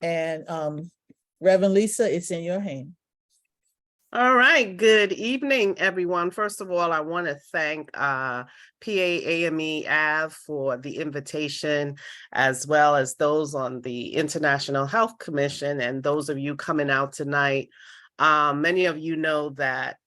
And Reverend Lisa, it's in your hand. All right. Good evening, everyone. First of all, I want to thank PAAME AV for the invitation, as well as those on the International Health Commission and those of you coming out tonight. Many of you know that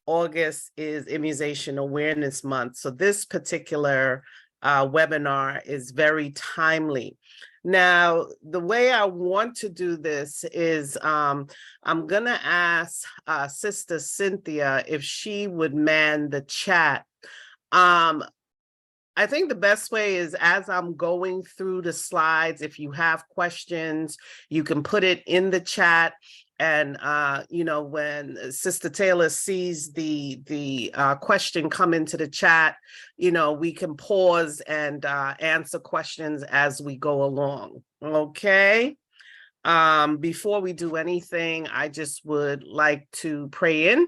August is Immunization Awareness Month. So this particular webinar is very timely. Now, the way I want to do this is I'm going to ask Sister Cynthia if she would man the chat. I think the best way is as I'm going through the slides, if you have questions, you can put it in the chat. And, when Sister Taylor sees the question come into the chat, we can pause and answer questions as we go along. Okay. Before we do anything, I just would like to pray in.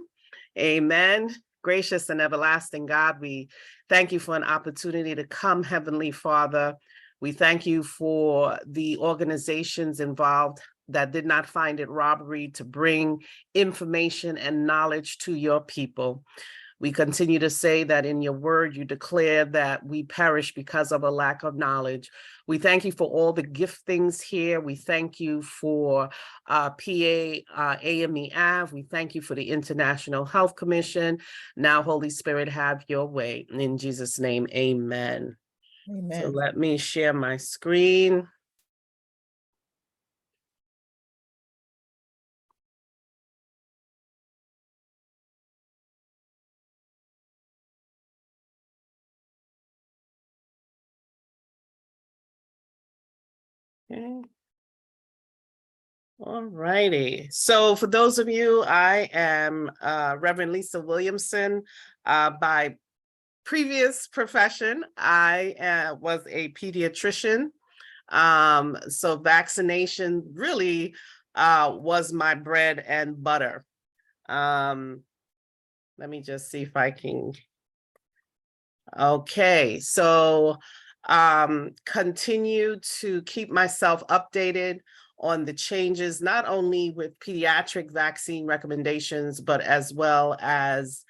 Amen. Gracious and everlasting God, we thank you for an opportunity to come, Heavenly Father. We thank you for the organizations involved that did not find it robbery to bring information and knowledge to your people. We continue to say that in your word, you declare that we perish because of a lack of knowledge. We thank you for all the giftings here. We thank you for AME AV. We thank you for the International Health Commission. Now, Holy Spirit, have your way. In Jesus' name, amen. Amen. So let me share my screen. Okay. All righty. So for those of you, I am Reverend Lisa Williamson. By previous profession, I was a pediatrician. So vaccination really was my bread and butter. Let me just see if I can. Okay, so continue to keep myself updated on the changes, not only with pediatric vaccine recommendations, but as well as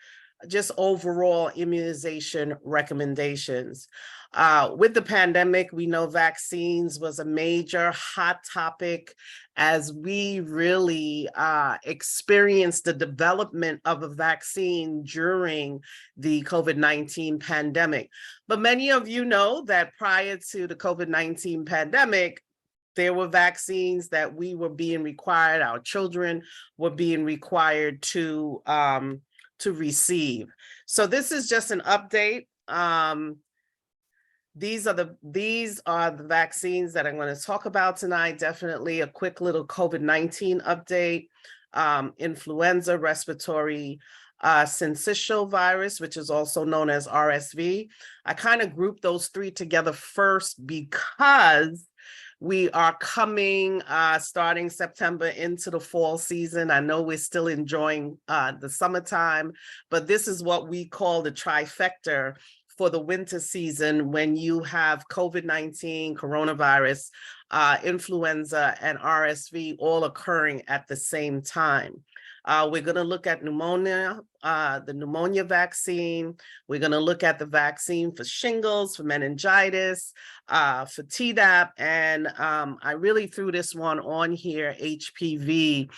just overall immunization recommendations. With the pandemic, we know vaccines was a major hot topic as we really experienced the development of a vaccine during the COVID-19 pandemic. But many of you know that prior to the COVID-19 pandemic, there were vaccines that we were being required, our children were being required to receive. So this is just an update. These are the vaccines that I'm going to talk about tonight. Definitely a quick little COVID-19 update. Influenza, respiratory syncytial virus, which is also known as RSV. I kind of grouped those three together first because we are coming starting September into the fall season. I know we're still enjoying the summertime, but this is what we call the trifecta for the winter season when you have COVID-19, coronavirus, influenza, and RSV all occurring at the same time. We're going to look at pneumonia, the pneumonia vaccine. We're going to look at the vaccine for shingles, for meningitis, for Tdap, and I really threw this one on here, HPV,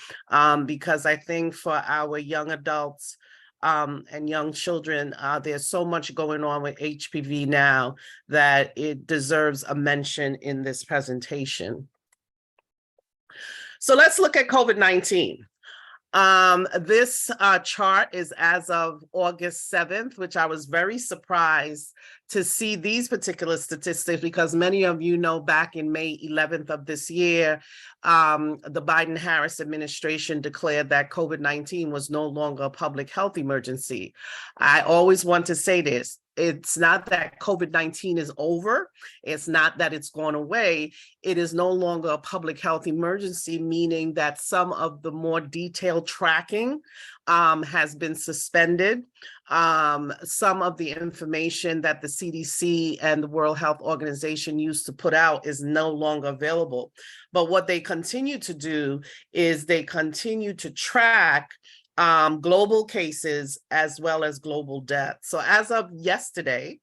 because I think for our young adults and young children, there's so much going on with HPV now that it deserves a mention in this presentation. So let's look at COVID-19. This chart is as of August 7th, which I was very surprised to see these particular statistics because many of you know back in May 11th of this year, the Biden-Harris administration declared that COVID-19 was no longer a public health emergency. I always want to say this. it's not that COVID-19 is over. It's not that it's gone away. It is no longer a public health emergency, meaning that some of the more detailed tracking has been suspended. Some of the information that the CDC and the World Health Organization used to put out is no longer available. But what they continue to do is they continue to track global cases as well as global deaths. So as of yesterday,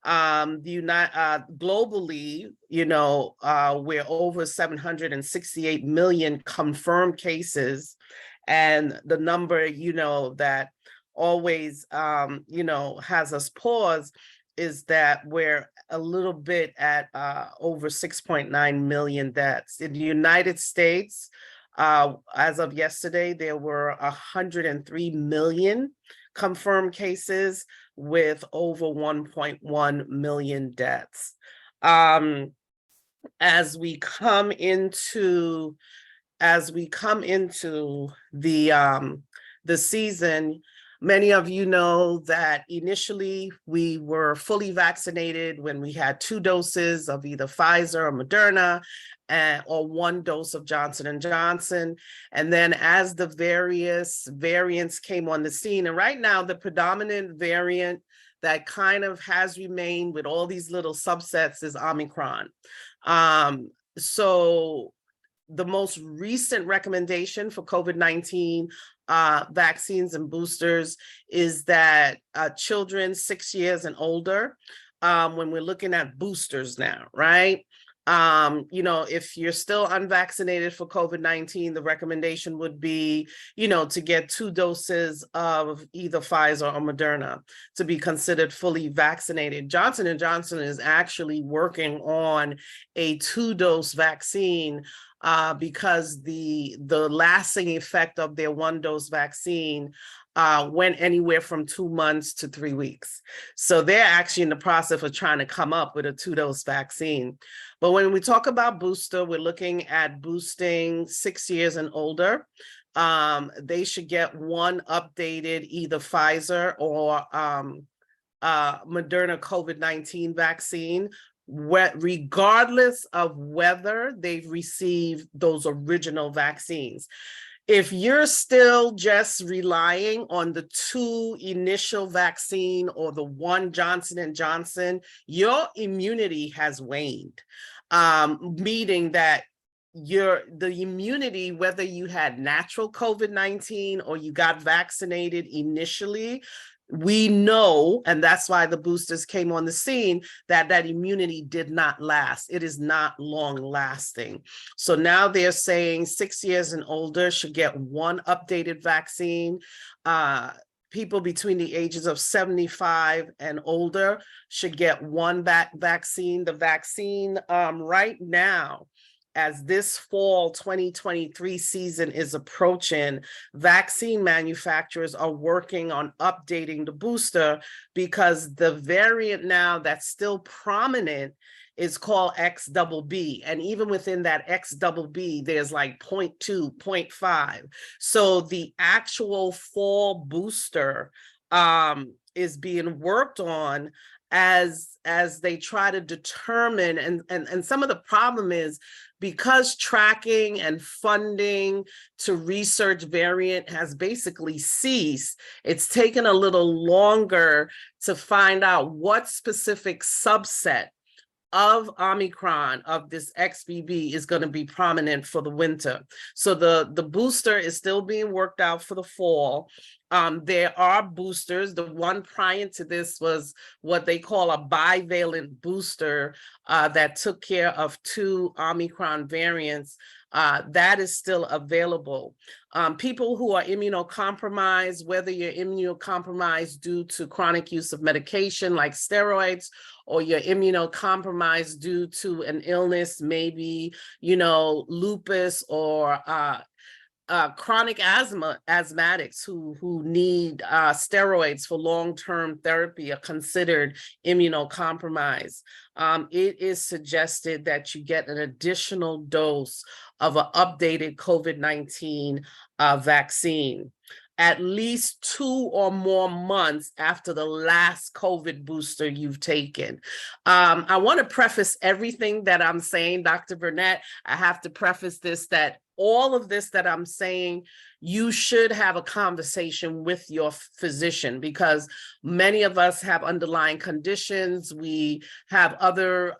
globally, we're over 768 million confirmed cases. And the number, that always, has us pause is that we're a little bit at over 6.9 million deaths. In the United States, as of yesterday, there were 103 million confirmed cases with over 1.1 million deaths. As we come into the season, many of you know that initially we were fully vaccinated when we had 2 doses of either Pfizer or Moderna, or 1 dose of Johnson & Johnson. And then as the various variants came on the scene, and right now the predominant variant that kind of has remained with all these little subsets is Omicron. So the most recent recommendation for COVID-19 vaccines and boosters is that children 6 years and older, when we're looking at boosters now, right? If you're still unvaccinated for COVID-19, the recommendation would be, to get 2 doses of either Pfizer or Moderna to be considered fully vaccinated. Johnson & Johnson is actually working on a 2-dose vaccine because the lasting effect of their 1-dose vaccine went anywhere from 2 months to 3 weeks. So they're actually in the process of trying to come up with a 2-dose vaccine. But when we talk about booster, we're looking at boosting 6 years and older. They should get 1 updated either Pfizer or Moderna COVID-19 vaccine, regardless of whether they've received those original vaccines. If you're still just relying on the 2 initial vaccine or the 1 Johnson & Johnson, your immunity has waned, meaning that the immunity, whether you had natural COVID-19 or you got vaccinated initially, we know, and that's why the boosters came on the scene, that immunity did not last. It is not long lasting. So now they're saying 6 years and older should get 1 updated vaccine. People between the ages of 75 and older should get 1 vaccine. The vaccine right now, as this fall 2023 season is approaching, vaccine manufacturers are working on updating the booster because the variant now that's still prominent is called XBB. And even within that XBB, there's like 0.2, 0.5. So the actual fall booster is being worked on as they try to determine, and some of the problem is because tracking and funding to research variant has basically ceased, it's taken a little longer to find out what specific subset of Omicron, of this XBB, is going to be prominent for the winter. So the booster is still being worked out for the fall. There are boosters. The one prior to this was what they call a bivalent booster that took care of 2 Omicron variants. That is still available. People who are immunocompromised, whether you're immunocompromised due to chronic use of medication like steroids, or you're immunocompromised due to an illness, maybe, lupus or chronic asthmatics who need steroids for long-term therapy are considered immunocompromised. It is suggested that you get an additional dose of an updated COVID-19 vaccine. at least 2 or more months after the last COVID booster you've taken. I want to preface everything that I'm saying, Dr. Burnett. I have to preface this, that all of this that I'm saying, you should have a conversation with your physician, because many of us have underlying conditions. We have other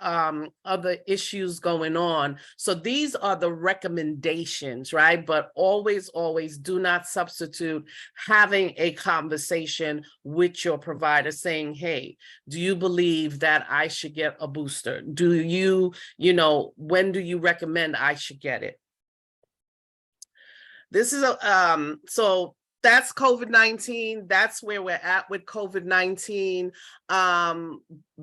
issues going on. So these are the recommendations, right? But always, always do not substitute having a conversation with your provider saying, hey, do you believe that I should get a booster? Do you, when do you recommend I should get it? This is so that's COVID-19. That's where we're at with COVID-19.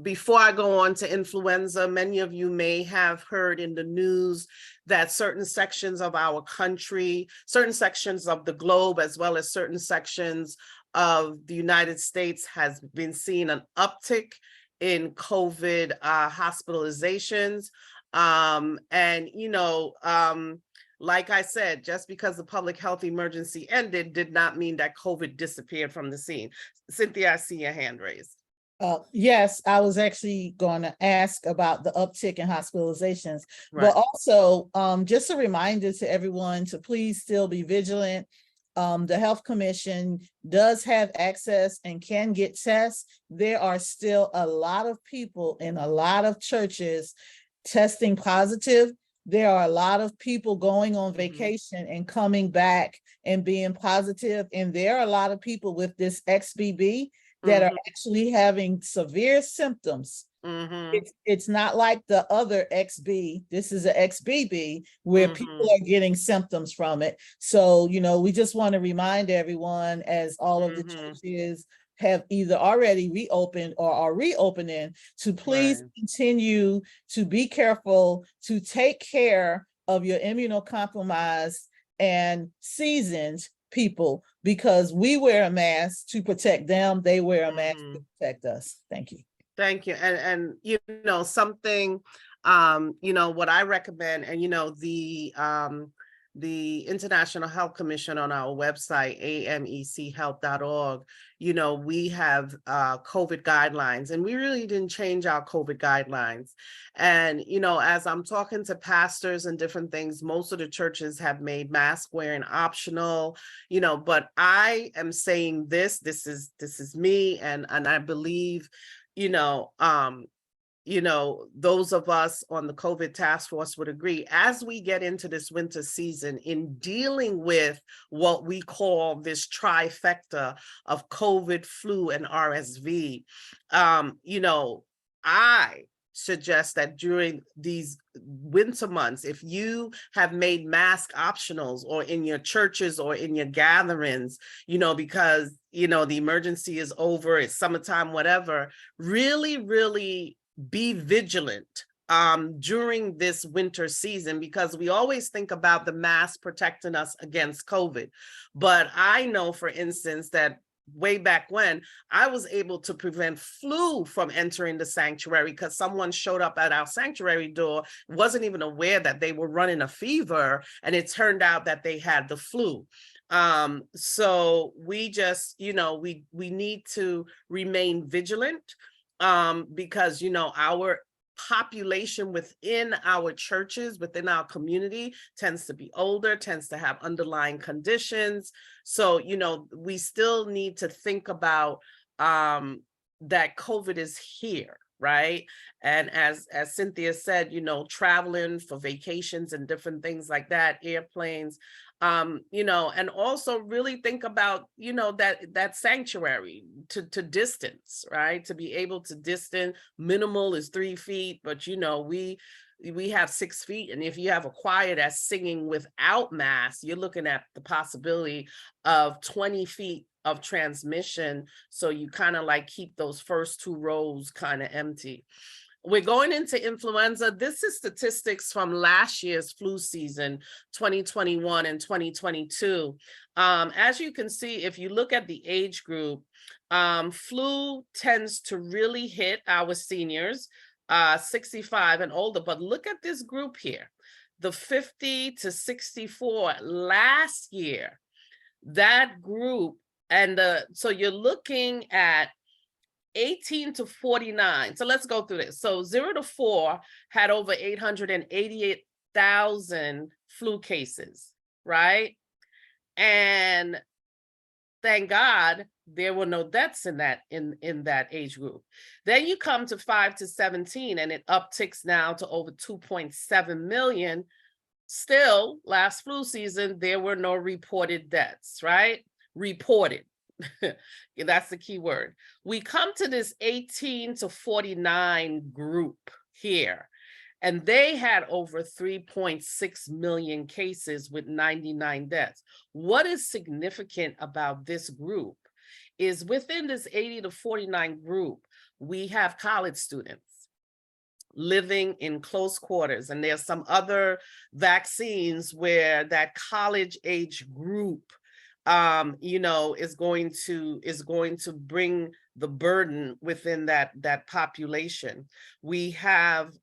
Before I go on to influenza, many of you may have heard in the news that certain sections of our country, certain sections of the globe, as well as certain sections of the United States has been seeing an uptick in COVID hospitalizations. Like I said, just because the public health emergency ended did not mean that COVID disappeared from the scene. Cynthia, I see your hand raised. Yes, I was actually going to ask about the uptick in hospitalizations, Right. but also just a reminder to everyone to please still be vigilant. The Health Commission does have access and can get tests. There are still a lot of people in a lot of churches testing positive. There are a lot of people going on vacation and coming back and being positive. And there are a lot of people with this XBB that are actually having severe symptoms. It's not like the other XB. This is a XBB where people are getting symptoms from it. So, we just want to remind everyone, as all of the churches have either already reopened or are reopening, to please continue to be careful, to take care of your immunocompromised and seasoned people, because we wear a mask to protect them. They wear a mask to protect us. Thank you. Thank you. And something, what I recommend, and the International Health Commission on our website, amechealth.org, we have COVID guidelines, and we really didn't change our COVID guidelines. And, as I'm talking to pastors and different things, most of the churches have made mask wearing optional, but I am saying this is me. And I believe, those of us on the COVID task force would agree, as we get into this winter season, in dealing with what we call this trifecta of COVID, flu, and RSV, I suggest that during these winter months, if you have made mask optionals, or in your churches or in your gatherings, because, the emergency is over, it's summertime, whatever, really, really be vigilant during this winter season, because we always think about the mask protecting us against COVID. But I know, for instance, that way back when, I was able to prevent flu from entering the sanctuary, because someone showed up at our sanctuary door, wasn't even aware that they were running a fever, and it turned out that they had the flu. So we just, we need to remain vigilant, because, our population within our churches, within our community, tends to be older, tends to have underlying conditions. So, we still need to think about that COVID is here, right? And as Cynthia said, traveling for vacations and different things like that, airplanes, and also really think about, that sanctuary to distance, right? To be able to distance. Minimal is 3 feet, but we have 6 feet. And if you have a choir that's singing without masks, you're looking at the possibility of 20 feet of transmission. So you kind of like keep those first 2 rows kind of empty. We're going into influenza. This is statistics from last year's flu season, 2021 and 2022. As you can see, if you look at the age group, flu tends to really hit our seniors, 65 and older. But look at this group here, the 50 to 64 last year. that group, and so you're looking at 18 to 49. So let's go through this. So 0 to 4 had over 888,000 flu cases, right? And thank God there were no deaths in that age group. Then you come to 5 to 17 and it upticks now to over 2.7 million. Still, last flu season, there were no reported deaths, right? Reported. That's the key word. We come to this 18 to 49 group here, and they had over 3.6 million cases with 99 deaths. What is significant about this group is within this 80 to 49 group, we have college students living in close quarters, and there's some other vaccines where that college age group is going to bring the burden within that population. We have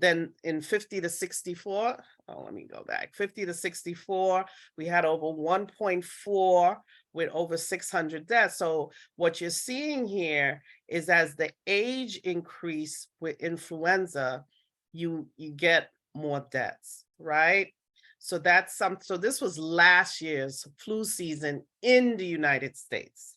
then in 50 to 64, let me go back, 50 to 64, we had over 1.4 with over 600 deaths. So what you're seeing here is as the age increase with influenza, you get more deaths, right? So so this was last year's flu season in the United States.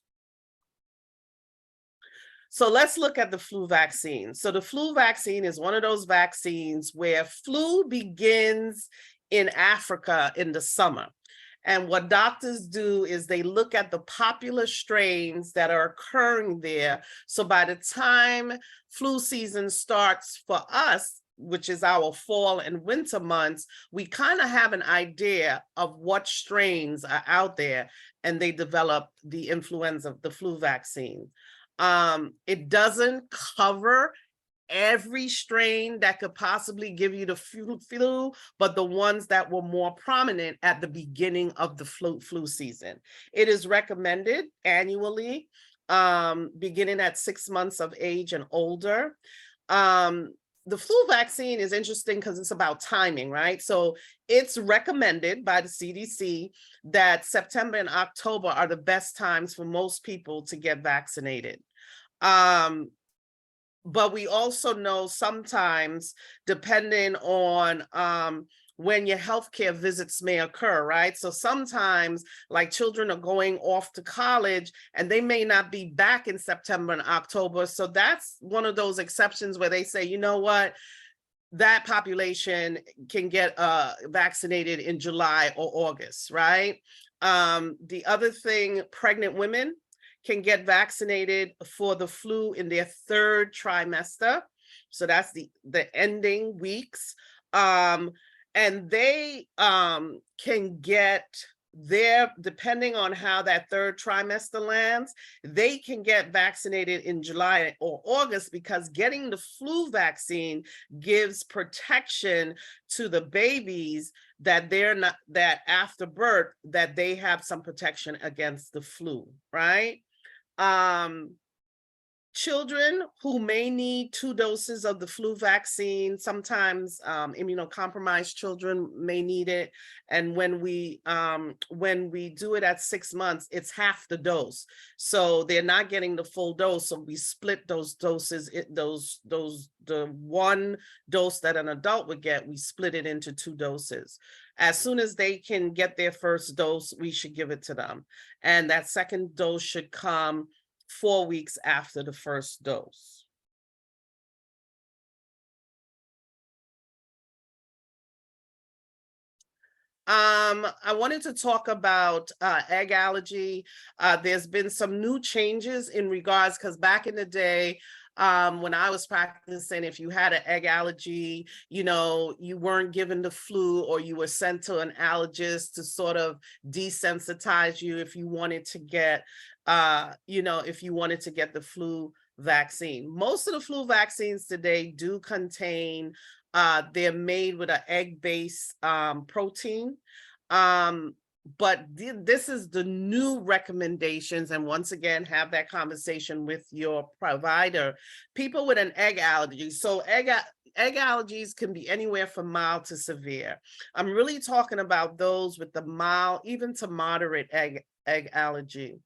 So let's look at the flu vaccine. So the flu vaccine is one of those vaccines where flu begins in Africa in the summer. And what doctors do is they look at the popular strains that are occurring there. So by the time flu season starts for us, which is our fall and winter months, we kind of have an idea of what strains are out there, and they develop the flu vaccine. It doesn't cover every strain that could possibly give you the flu, but the ones that were more prominent at the beginning of the flu season. It is recommended annually, beginning at 6 months of age and older. The flu vaccine is interesting because it's about timing, right? So it's recommended by the CDC that September and October are the best times for most people to get vaccinated. But we also know sometimes, depending on when your healthcare visits may occur, right? So sometimes, like, children are going off to college and they may not be back in September and October. So that's one of those exceptions where they say, you know what, that population can get vaccinated in July or August, right? The other thing, pregnant women can get vaccinated for the flu in their 3rd trimester. So that's the ending weeks. And they can get depending on how that 3rd trimester lands, they can get vaccinated in July or August, because getting the flu vaccine gives protection to the babies that after birth, that they have some protection against the flu, right? Children who may need 2 doses of the flu vaccine, sometimes immunocompromised children may need it. And when we do it at 6 months, it's half the dose. So they're not getting the full dose. So we split those doses, the 1 dose that an adult would get, we split it into 2 doses. As soon as they can get their first dose, we should give it to them. And that second dose should come 4 weeks after the first dose. I wanted to talk about egg allergy. There's been some new changes in regards, because back in the day, when I was practicing, if you had an egg allergy, you weren't given the flu, or you were sent to an allergist to sort of desensitize you if you wanted to get, the flu vaccine. Most of the flu vaccines today do contain, they're made with an egg-based protein. But this is the new recommendations, and once again, have that conversation with your provider. People with an egg allergy. So egg allergies can be anywhere from mild to severe. I'm really talking about those with the mild, even to moderate egg allergy.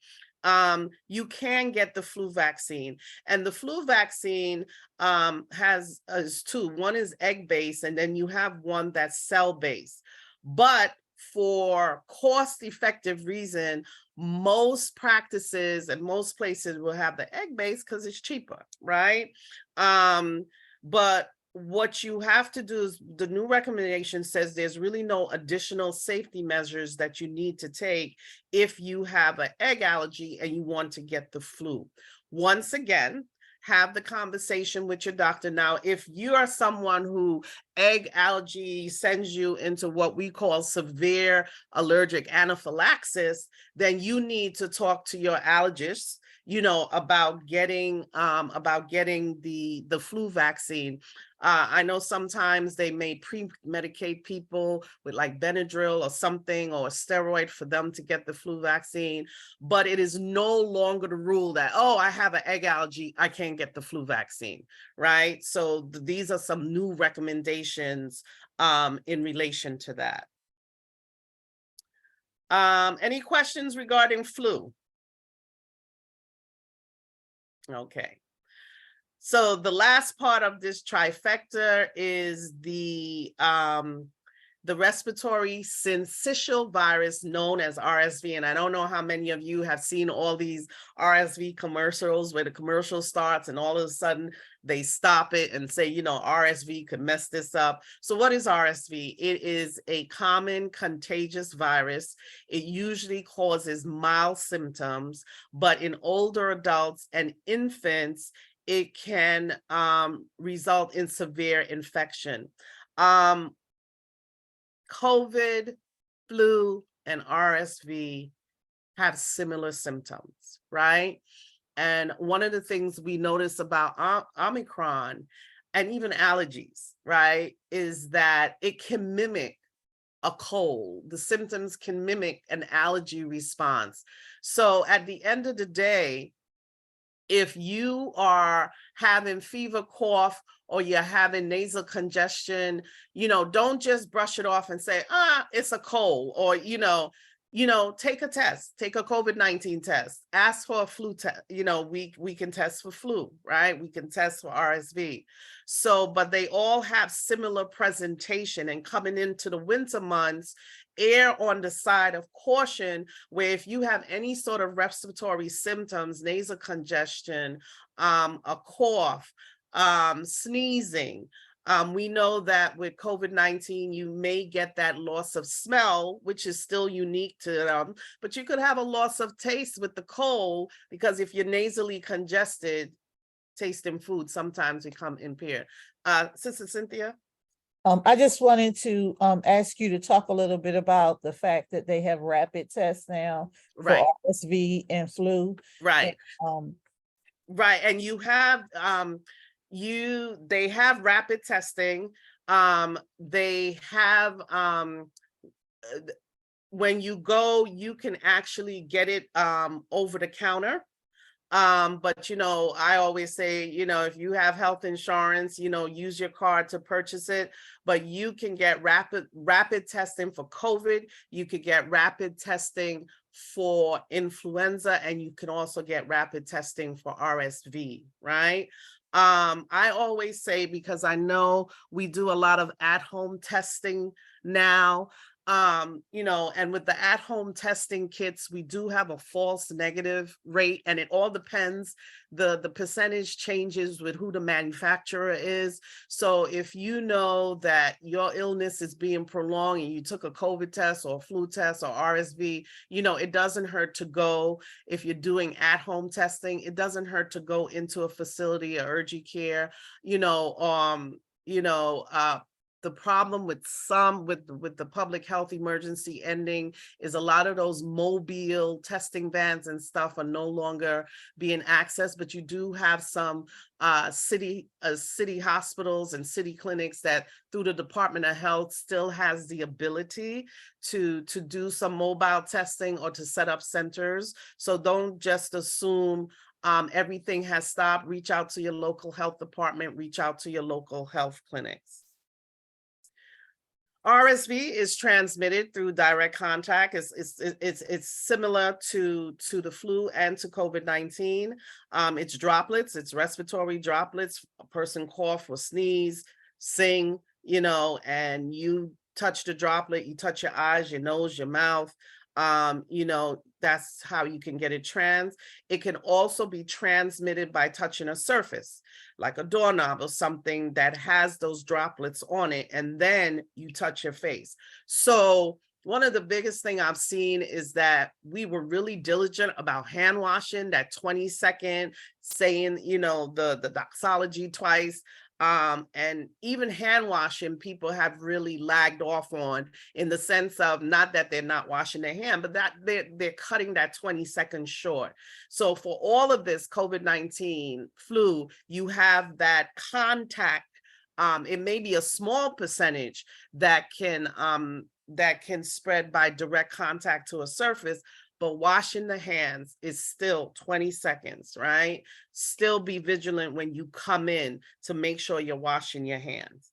You can get the flu vaccine, and the flu vaccine has two. One is egg-based, and then you have one that's cell-based. But for cost-effective reason, most practices and most places will have the egg-based because it's cheaper, right? But what you have to do is, the new recommendation says there's really no additional safety measures that you need to take if you have an egg allergy and you want to get the flu. Once again, have the conversation with your doctor. Now, if you are someone who egg allergy sends you into what we call severe allergic anaphylaxis, then you need to talk to your allergist, about getting the flu vaccine. I know sometimes they may pre-medicate people with like Benadryl or something, or a steroid for them to get the flu vaccine, but it is no longer the rule that, oh, I have an egg allergy, I can't get the flu vaccine, right? So these are some new recommendations in relation to that. Any questions regarding flu? Okay. So the last part of this trifecta is the respiratory syncytial virus known as RSV. And I don't know how many of you have seen all these RSV commercials where the commercial starts and all of a sudden they stop it and say, RSV could mess this up. So what is RSV? It is a common contagious virus. It usually causes mild symptoms, but in older adults and infants, it can result in severe infection. COVID, flu, and RSV have similar symptoms, right? And one of the things we notice about Omicron and even allergies, right, is that it can mimic a cold. The symptoms can mimic an allergy response. So at the end of the day, if you are having fever, cough, or you're having nasal congestion, don't just brush it off and say, it's a cold, or, take a test, take a COVID-19 test, ask for a flu test. We can test for flu, right? We can test for RSV. So, but they all have similar presentation, and coming into the winter months, err on the side of caution, where if you have any sort of respiratory symptoms, nasal congestion, a cough, sneezing, we know that with COVID-19, you may get that loss of smell, which is still unique to them, but you could have a loss of taste with the cold, because if you're nasally congested, taste and food sometimes become impaired. Sister Cynthia? I just wanted to ask you to talk a little bit about the fact that they have rapid tests now Right. for RSV and flu. Right. And, right. And you have they have rapid testing. They have when you go, you can actually get it over the counter. But I always say, if you have health insurance, use your card to purchase it, but you can get rapid testing for COVID. You could get rapid testing for influenza, and you can also get rapid testing for RSV, right? I always say, because I know we do a lot of at-home testing now, and with the at-home testing kits, we do have a false negative rate, and it all depends. The percentage changes with who the manufacturer is. So if you know that your illness is being prolonged and you took a COVID test or a flu test or RSV, it doesn't hurt to go. If you're doing at-home testing, it doesn't hurt to go into a facility or urgent care. The problem with the public health emergency ending is a lot of those mobile testing vans and stuff are no longer being accessed, but you do have some city hospitals and city clinics that, through the Department of Health, still has the ability to do some mobile testing or to set up centers. So don't just assume everything has stopped, reach out to your local health department, reach out to your local health clinics. RSV is transmitted through direct contact. It's similar to the flu and to COVID-19. It's droplets, it's respiratory droplets. A person cough or sneeze, sing, and you touch the droplet, you touch your eyes, your nose, your mouth. That's how you can get it It can also be transmitted by touching a surface, like a doorknob or something that has those droplets on it, and then you touch your face. So one of the biggest thing I've seen is that we were really diligent about hand washing, that 20-second saying, the doxology twice. And even hand washing, people have really lagged off on, in the sense of not that they're not washing their hand, but that they're cutting that 20 seconds short. So for all of this COVID-19 flu, you have that contact. It may be a small percentage that can spread by direct contact to a surface, but washing the hands is still 20 seconds, right? Still be vigilant when you come in to make sure you're washing your hands.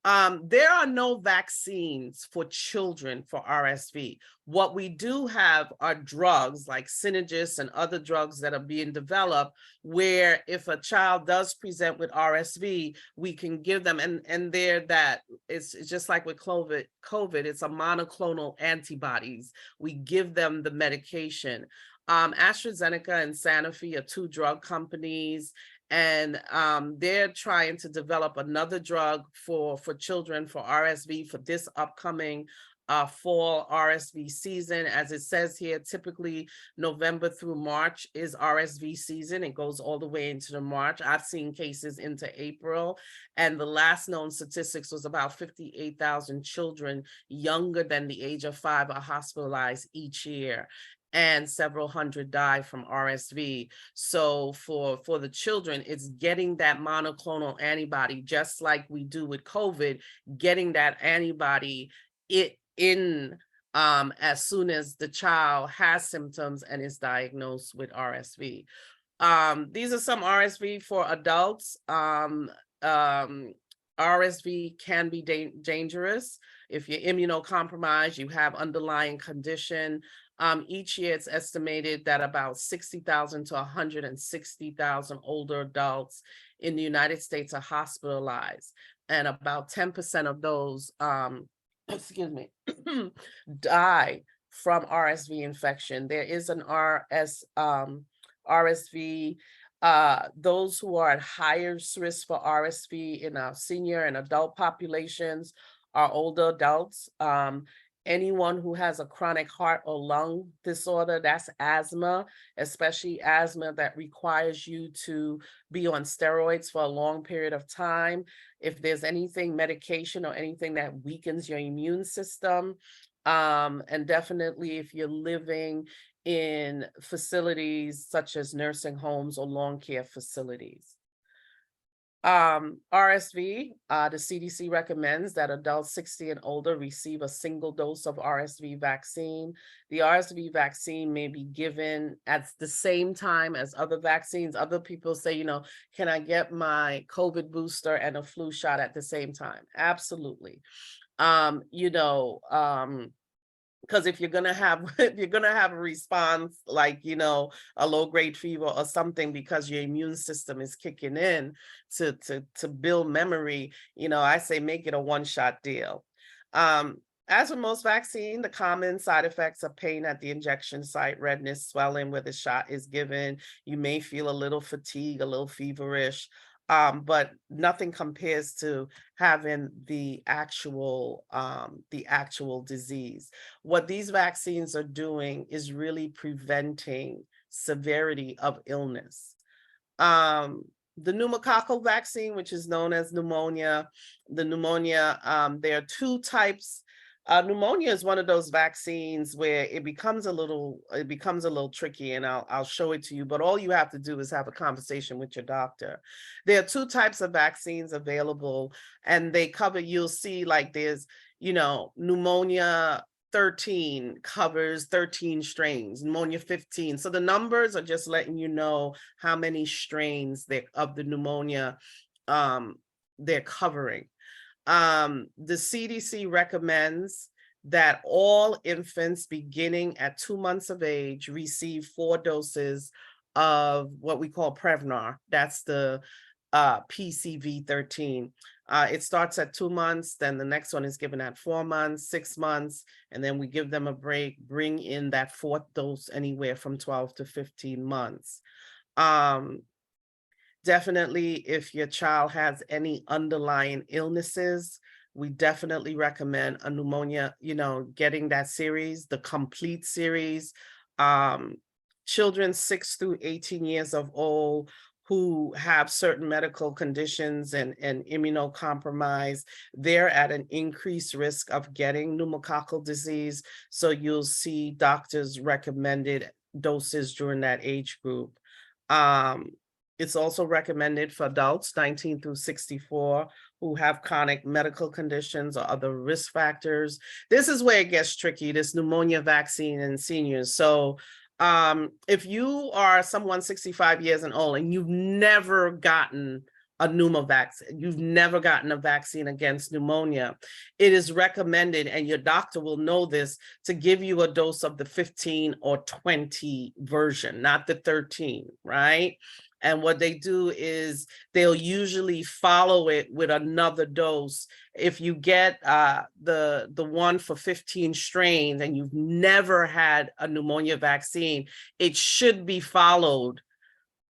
There are no vaccines for children for RSV. What we do have are drugs like Synagis and other drugs that are being developed, where if a child does present with RSV, we can give them, and it's just like with COVID, it's a monoclonal antibodies. We give them the medication. AstraZeneca and Sanofi are two drug companies, and they're trying to develop another drug for children for RSV for this upcoming fall RSV season. As it says here, typically November through March is RSV season. It goes all the way into the March. I've seen cases into April, and the last known statistics was about 58,000 children younger than the age of 5 are hospitalized each year, and several hundred die from RSV. So for the children, it's getting that monoclonal antibody, just like we do with COVID, getting that antibody in as soon as the child has symptoms and is diagnosed with RSV. These are some RSV for adults. RSV can be dangerous if you're immunocompromised, you have underlying condition. Each year, it's estimated that about 60,000 to 160,000 older adults in the United States are hospitalized, and about 10% of those, die from RSV infection. There is an RSV. Those who are at higher risk for RSV in our senior and adult populations are older adults. Anyone who has a chronic heart or lung disorder, that's asthma, especially asthma that requires you to be on steroids for a long period of time. If there's anything, medication or anything that weakens your immune system, and definitely if you're living in facilities such as nursing homes or long care facilities. RSV, the CDC recommends that adults 60 and older receive a single dose of RSV vaccine. The RSV vaccine may be given at the same time as other vaccines. Other people say, can I get my COVID booster and a flu shot at the same time? Absolutely. Because if you're gonna have a response like a low-grade fever or something, because your immune system is kicking in to build memory, I say make it a one-shot deal. As with most vaccine, the common side effects are pain at the injection site, redness, swelling where the shot is given. You may feel a little fatigue, a little feverish. But nothing compares to having the actual disease. What these vaccines are doing is really preventing severity of illness. The pneumococcal vaccine, which is known as pneumonia, there are two types. Pneumonia is one of those vaccines where it becomes a little tricky, and I'll show it to you, but all you have to do is have a conversation with your doctor. There are two types of vaccines available, and they cover, you'll see like there's, pneumonia 13 covers 13 strains, pneumonia 15. So the numbers are just letting you know how many strains of the pneumonia they're covering. The CDC recommends that all infants beginning at 2 months of age receive 4 doses of what we call Prevnar. That's the PCV13. It starts at 2 months, then the next one is given at 4 months, 6 months, and then we give them a break, bring in that 4th dose anywhere from 12 to 15 months. Definitely, if your child has any underlying illnesses, we definitely recommend a pneumonia, getting that series, the complete series. Children 6 through 18 years of old who have certain medical conditions and immunocompromised, they're at an increased risk of getting pneumococcal disease. So you'll see doctors recommended doses during that age group. It's also recommended for adults 19 through 64 who have chronic medical conditions or other risk factors. This is where it gets tricky, this pneumonia vaccine in seniors. So if you are someone 65 years and old and you've never gotten a pneumovax, you've never gotten a vaccine against pneumonia, it is recommended, and your doctor will know this, to give you a dose of the 15 or 20 version, not the 13, right? And what they do is they'll usually follow it with another dose. If you get the one for 15 strains and you've never had a pneumonia vaccine, it should be followed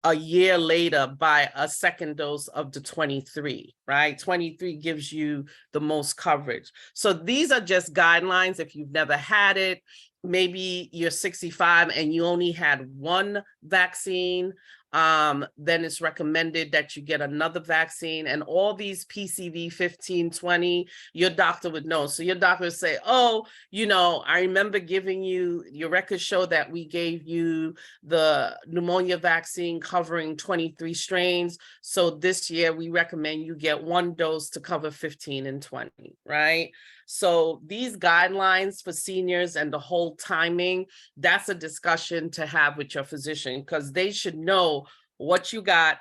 a year later by a second dose of the 23, right? 23 gives you the most coverage. So these are just guidelines. If you've never had it, maybe you're 65 and you only had one vaccine, then it's recommended that you get another vaccine. And all these PCV 15, 20, your doctor would know. So your doctor would say, oh, I remember giving you, your records show that we gave you the pneumonia vaccine covering 23 strains. So this year we recommend you get 1 dose to cover 15 and 20, right? So these guidelines for seniors and the whole timing, that's a discussion to have with your physician, because they should know what you got,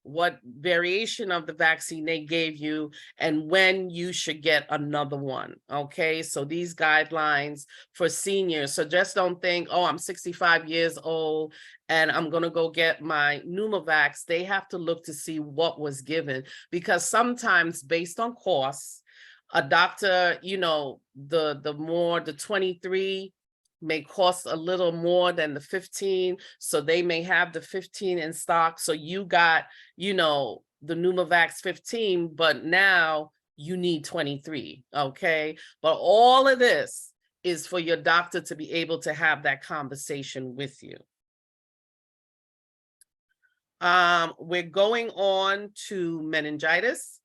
what variation of the vaccine they gave you, and when you should get another one. Okay, so these guidelines for seniors. So just don't think, oh, I'm 65 years old and I'm going to go get my pneumovax. They have to look to see what was given, because sometimes based on costs, a doctor, the 23 may cost a little more than the 15. So they may have the 15 in stock. So you got, the pneumovax 15, but now you need 23. Okay. But all of this is for your doctor to be able to have that conversation with you. We're going on to meningitis.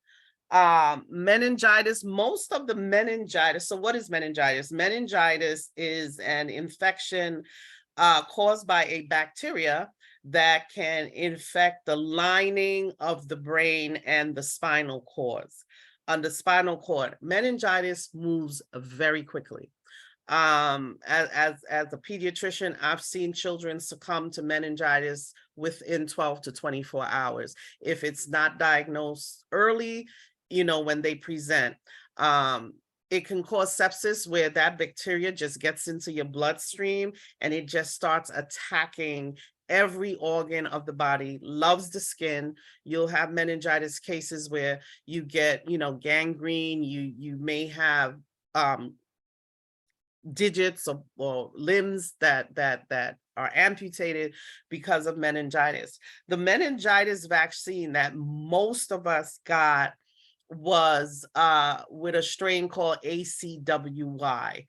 Meningitis, most of the meningitis. So what is meningitis? Meningitis is an infection caused by a bacteria that can infect the lining of the brain and the spinal cords. On the spinal cord, meningitis moves very quickly. As a pediatrician, I've seen children succumb to meningitis within 12 to 24 hours. If it's not diagnosed early, when they present, it can cause sepsis, where that bacteria just gets into your bloodstream and it just starts attacking every organ of the body, loves the skin. You'll have meningitis cases where you get, gangrene, you may have digits or limbs that are amputated because of meningitis. The meningitis vaccine that most of us got was with a strain called ACWY.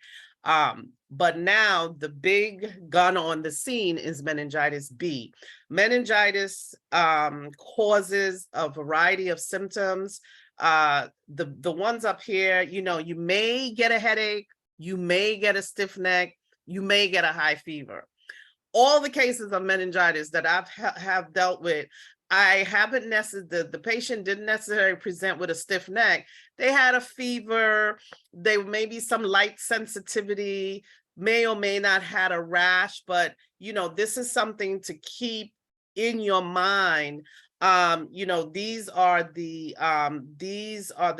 But now the big gun on the scene is meningitis B. Meningitis causes a variety of symptoms. The ones up here, you may get a headache, you may get a stiff neck, you may get a high fever. All the cases of meningitis that have dealt with, I haven't necessarily, the patient didn't necessarily present with a stiff neck. They had a fever, they may be some light sensitivity, may or may not had a rash, but you know, this is something to keep in your mind. You know, these are the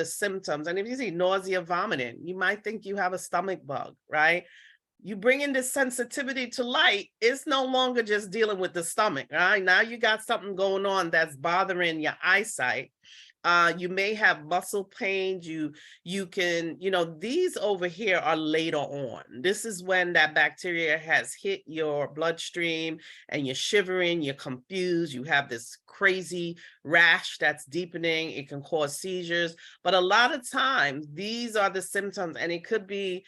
symptoms. And if you see nausea, vomiting, you might think you have a stomach bug, right? You bring in this sensitivity to light, it's no longer just dealing with the stomach, right? Now you got something going on that's bothering your eyesight. You may have muscle pains. You can, you know, these over here are later on. This is when that bacteria has hit your bloodstream and you're shivering, you're confused, you have this crazy rash that's deepening. It can cause seizures, but a lot of times these are the symptoms, and it could be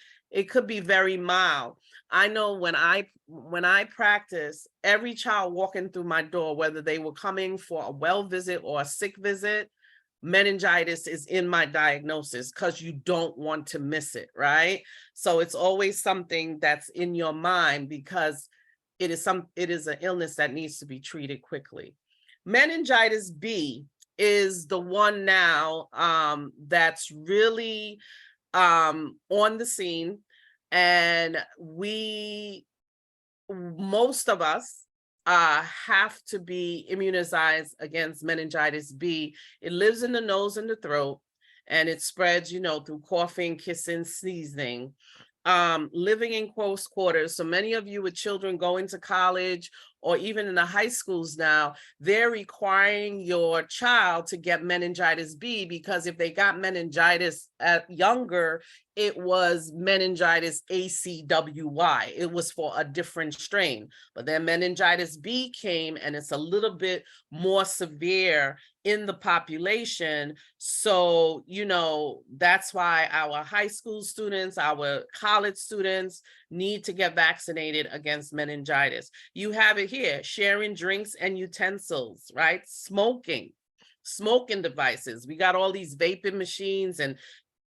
very mild. I know when I practice, every child walking through my door, whether they were coming for a well visit or a sick visit, meningitis is in my diagnosis, because you don't want to miss it, right? So it's always something that's in your mind, because it is an illness that needs to be treated quickly. Meningitis B is the one now that's really on the scene, and most of us have to be immunized against meningitis B. It lives in the nose and the throat, and it spreads, you know, through coughing, kissing, sneezing, living in close quarters. So many of you with children going to college or even in the high schools now, they're requiring your child to get meningitis B, because if they got meningitis at younger, it was meningitis ACWY. It was for a different strain, but then meningitis B came, and it's a little bit more severe in the population. So, you know, that's why our high school students, our college students need to get vaccinated against meningitis. You have it here: sharing drinks and utensils, right? Smoking devices. We got all these vaping machines, and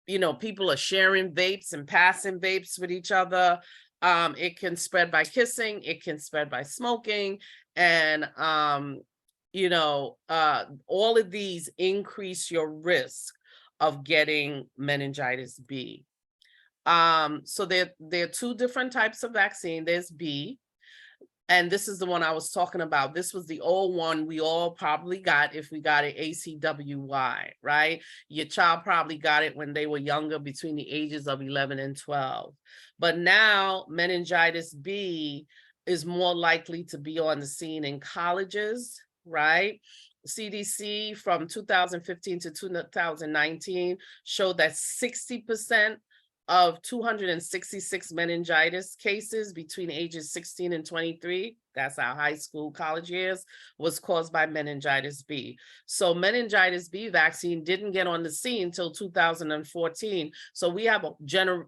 you know, people are sharing vapes and passing vapes with each other. It can spread by kissing, it can spread by smoking, and you know, all of these increase your risk of getting meningitis B. So there are two different types of vaccine. There's B, and this is the one I was talking about. This was the old one we all probably got if we got it, ACWY, right? Your child probably got it when they were younger, between the ages of 11 and 12. But now meningitis B is more likely to be on the scene in colleges, right? CDC from 2015 to 2019 showed that 60% of 266 meningitis cases between ages 16 and 23, that's our high school, college years, was caused by meningitis B. So meningitis B vaccine didn't get on the scene till 2014. So we have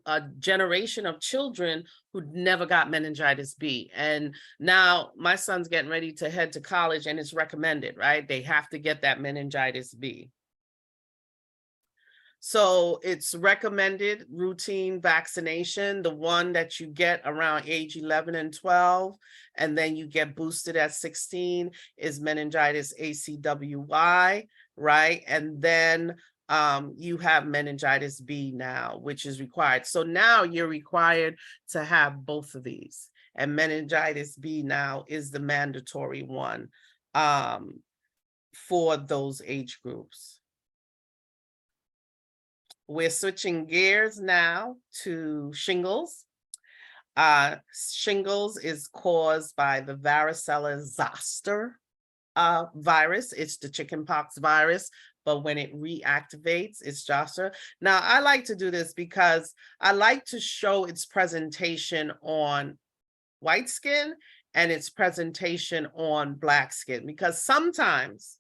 a generation of children who never got meningitis B. And now my son's getting ready to head to college, and it's recommended, right? They have to get that meningitis B. So it's recommended routine vaccination, the one that you get around age 11 and 12, and then you get boosted at 16, is meningitis ACWY, right? And then you have meningitis B now, which is required. So now you're required to have both of these. And meningitis B now is the mandatory one for those age groups. We're switching gears now to shingles. Shingles is caused by the varicella zoster virus. It's the chickenpox virus, but when it reactivates, it's zoster. Now, I like to do this because I like to show its presentation on white skin and its presentation on black skin, because sometimes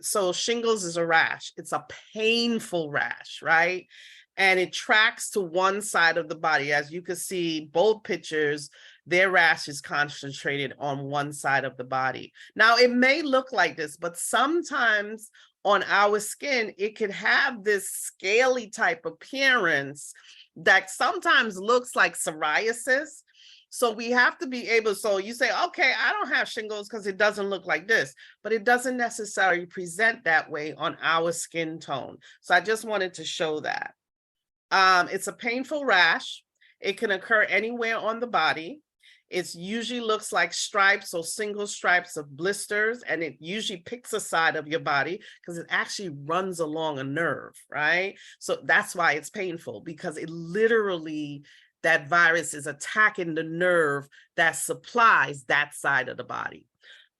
so shingles is a rash. It's a painful rash, right? And it tracks to one side of the body. As you can see, both pictures, their rash is concentrated on one side of the body. Now, it may look like this, but sometimes on our skin, it can have this scaly type appearance that sometimes looks like psoriasis. So we have to be able, so you say, okay, I don't have shingles because it doesn't look like this, but it doesn't necessarily present that way on our skin tone. So I just wanted to show that. It's a painful rash. It can occur anywhere on the body. It usually looks like stripes or single stripes of blisters, and it usually picks a side of your body because it actually runs along a nerve, right? So that's why it's painful, because it literally, that virus is attacking the nerve that supplies that side of the body,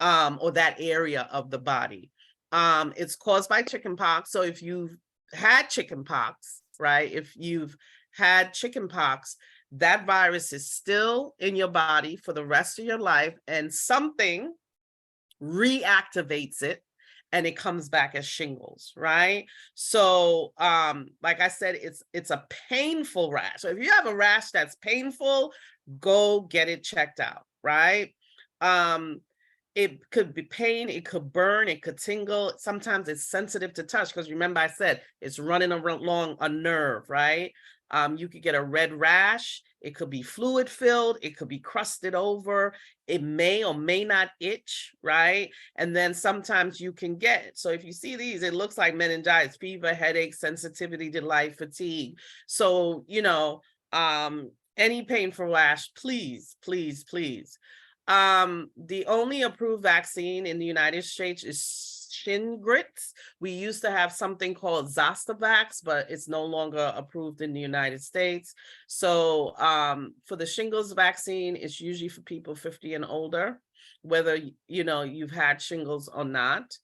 or that area of the body. It's caused by chickenpox. So if you've had chickenpox, right? If you've had chickenpox, that virus is still in your body for the rest of your life, and something reactivates it and it comes back as shingles, right? So like I said, it's a painful rash. So if you have a rash that's painful, go get it checked out, right? It could be pain, it could burn, it could tingle. Sometimes it's sensitive to touch, because remember I said it's running along a nerve, right? You could get a red rash. It could be fluid filled. It could be crusted over. It may or may not itch, right? And then sometimes you can get, so if you see these, it looks like meningitis, fever, headache, sensitivity to light, fatigue. So, any painful rash, please, please, please. The only approved vaccine in the United States is Shingrix. We used to have something called Zostavax, but it's no longer approved in the United States. So for the shingles vaccine, it's usually for people 50 and older, whether you've had shingles or not.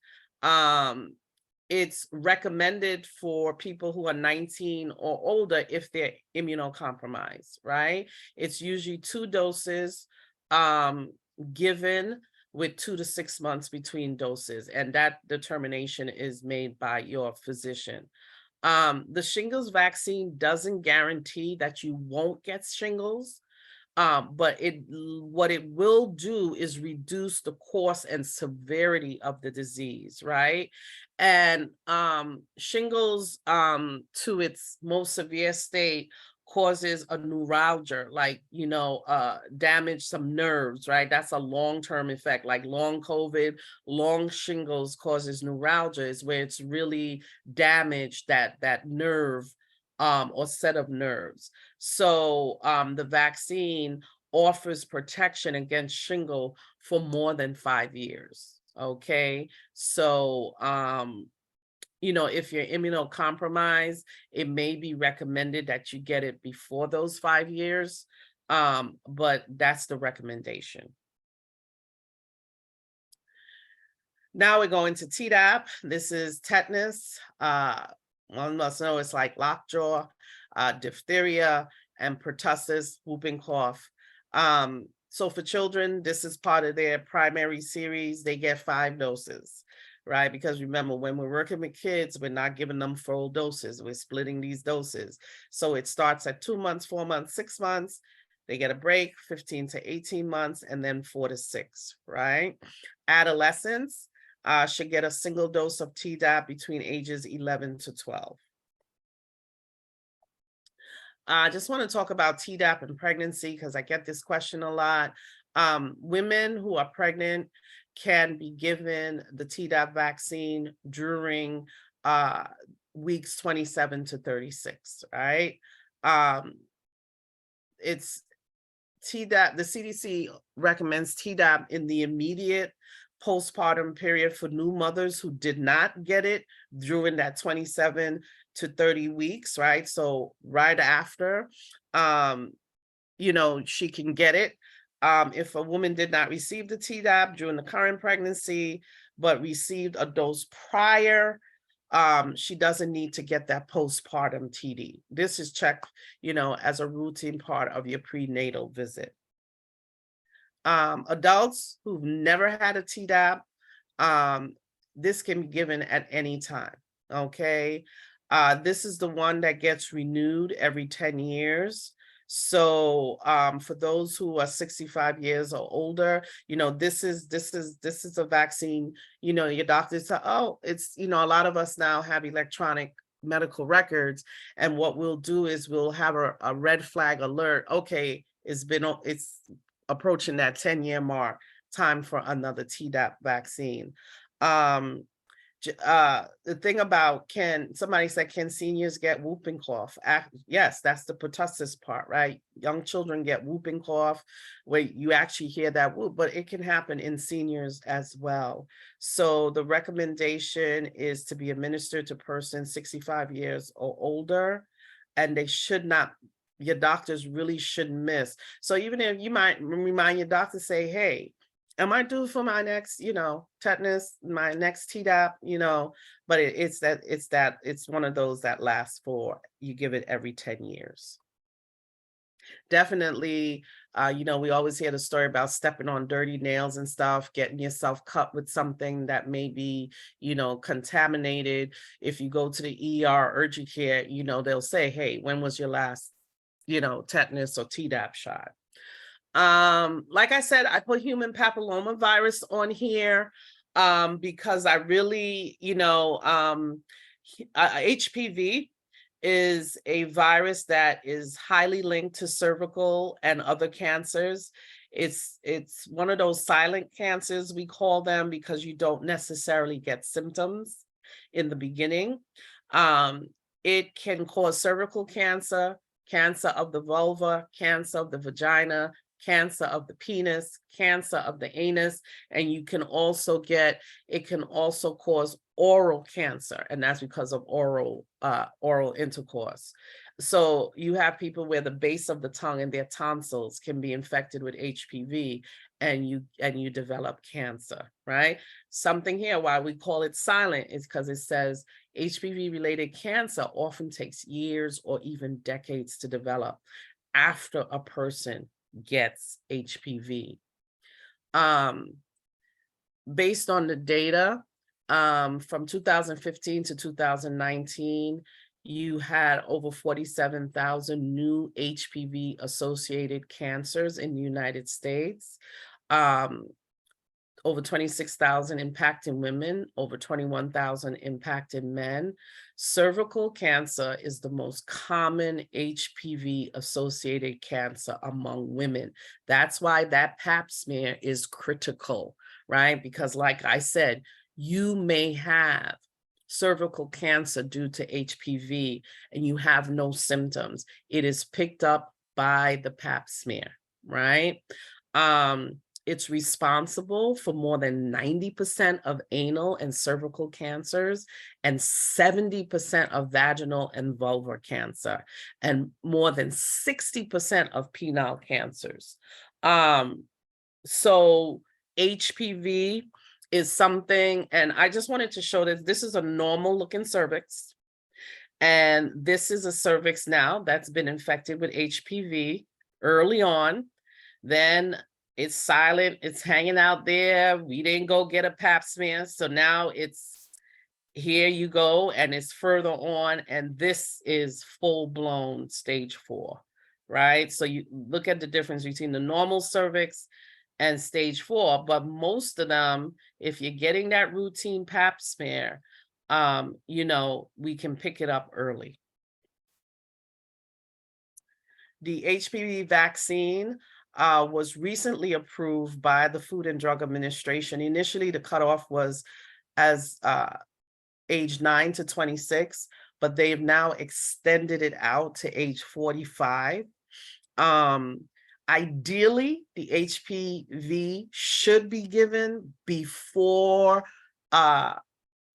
It's recommended for people who are 19 or older if they're immunocompromised, right? It's usually 2 doses given with 2 to 6 months between doses, and that determination is made by your physician. The shingles vaccine doesn't guarantee that you won't get shingles, but what it will do is reduce the course and severity of the disease, right? And shingles, to its most severe state, causes a neuralgia, like, damage some nerves, right? That's a long-term effect, like long COVID, long shingles causes neuralgia, is where it's really damaged that nerve, or set of nerves. So the vaccine offers protection against shingle for more than 5 years. Okay. So if you're immunocompromised, it may be recommended that you get it before those 5 years, but that's the recommendation. Now we're going to Tdap. This is tetanus. One must know it's like lockjaw, diphtheria, and pertussis, whooping cough. So for children, this is part of their primary series. They get 5 doses. Right? Because remember, when we're working with kids, we're not giving them full doses. We're splitting these doses. So it starts at 2 months, 4 months, 6 months. They get a break, 15 to 18 months, and then 4 to 6, right? Adolescents should get a single dose of Tdap between ages 11 to 12. I just want to talk about Tdap and pregnancy, because I get this question a lot. Women who are pregnant can be given the Tdap vaccine during weeks 27 to 36, right? It's Tdap, the CDC recommends Tdap in the immediate postpartum period for new mothers who did not get it during that 27 to 30 weeks, right? So right after, she can get it. If a woman did not receive the Tdap during the current pregnancy, but received a dose prior, she doesn't need to get that postpartum TD. This is checked, as a routine part of your prenatal visit. Adults who've never had a Tdap, this can be given at any time, okay? This is the one that gets renewed every 10 years. So for those who are 65 years or older, this is a vaccine, your doctor said, oh, it's, a lot of us now have electronic medical records. And what we'll do is we'll have a red flag alert. Okay, it's approaching that 10-year mark, time for another Tdap vaccine. The thing about, somebody said, can seniors get whooping cough? Yes, that's the pertussis part, right? Young children get whooping cough where you actually hear that whoop, but it can happen in seniors as well. So the recommendation is to be administered to persons 65 years or older, and they should not, your doctors really shouldn't miss. So even if you might remind your doctor, say, hey, am I due for my next, tetanus, my next Tdap, but it's one of those that lasts for, you give it every 10 years. Definitely, we always hear the story about stepping on dirty nails and stuff, getting yourself cut with something that may be, contaminated. If you go to the ER urgent care, they'll say, hey, when was your last, tetanus or Tdap shot? Like I said, I put human papillomavirus on here because I really, HPV is a virus that is highly linked to cervical and other cancers. It's one of those silent cancers, we call them, because you don't necessarily get symptoms in the beginning. It can cause cervical cancer, cancer of the vulva, cancer of the vagina, cancer of the penis, cancer of the anus, and it can also cause oral cancer, and that's because of oral intercourse. So you have people where the base of the tongue and their tonsils can be infected with HPV, and you develop cancer, right? Something here, why we call it silent, is because it says HPV-related cancer often takes years or even decades to develop after a person gets HPV. Based on the data, from 2015 to 2019, you had over 47,000 new HPV-associated cancers in the United States. Over 26,000 impacting women, over 21,000 impacted men. Cervical cancer is the most common HPV-associated cancer among women. That's why that pap smear is critical, right? Because like I said, you may have cervical cancer due to HPV and you have no symptoms. It is picked up by the pap smear, right? It's responsible for more than 90% of anal and cervical cancers and 70% of vaginal and vulvar cancer and more than 60% of penile cancers. So HPV is something, and I just wanted to show that this is a normal looking cervix. And this is a cervix now that's been infected with HPV early on. Then it's silent, it's hanging out there. We didn't go get a pap smear. So now it's, here you go, and it's further on. And this is full-blown stage 4, right? So you look at the difference between the normal cervix and stage 4, but most of them, if you're getting that routine pap smear, we can pick it up early. The HPV vaccine was recently approved by the Food and Drug Administration. Initially, the cutoff was as age 9 to 26, but they've now extended it out to age 45. Ideally, the HPV should be given before